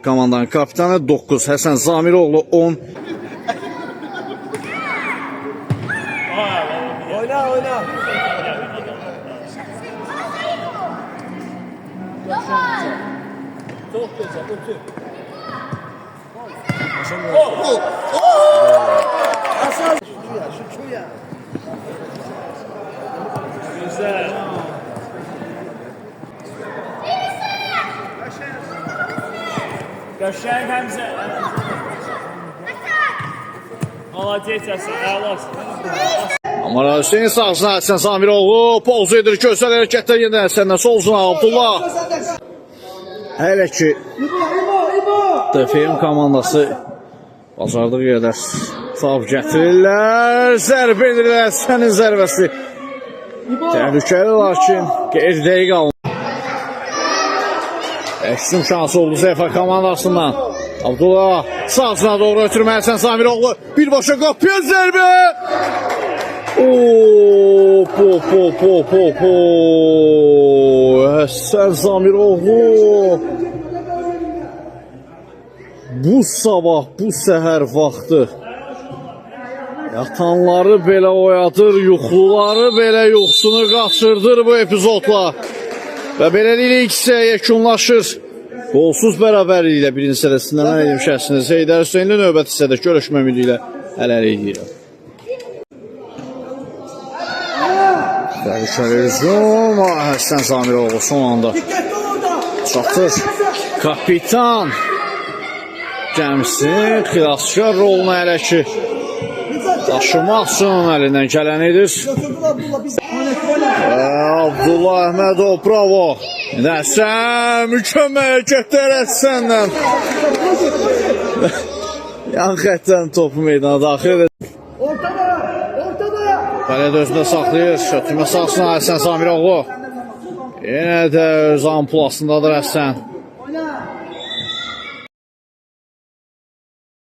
komandanın kapitanı, 9 Həsən Zamiroğlu, 10 Oyna. Çok güzel, otur. Hasan. Şu ya. Güzel. Qəşəng Həmzə. Maladet Həsən, əlasın. Amara Hüseyin sağsına Həsən Zamiroğlu pozu edir, gözəl hərəkətlər yenə Həsəndən solsuna Abdullah. Hələ ki DFM komandası bacardığı qədər sahib gətirirlər, zərbə edirlər, Həsənin zərbəsi təhlükəli, lakin qeyri-dəqiq alınır. Əksim şansı oldu Zəfər komandasından. Abdullah sağsına doğru ötürmə Həsən Zamiroğlu, birbaşa qapıya zərbə. Həsən Zamiroğlu bu sabah, bu səhər vaxtı yatanları belə oyadır, yuxluları belə yuxusunu qaçırdır bu epizodla və beləliklə ikisi yekunlaşır. Qolsuz bərabərliklə birinci sədəsindən mən edim şəhsiniz. Heydər Hüseynli növbəti hissədə görüşmə ümidi ilə hələlik deyirəm. Təhlükəli hücum, Həsən Zamiroğlu son anda çatır. Kapitan gəmisi xilaskar rolunu hələ ki daşımaq üçün əlindən gələn edir. Abdullah Əhmədov, bravo. Həsən, mükəmməl hərəkətlər Həsəndən. Yan xətdən topu meydana daxil edir. Fəaliyyət özündə saxlayır. Şötürmə sahasına Həsən Zamiroğlu. Yenə də öz ampulasındadır Həsən.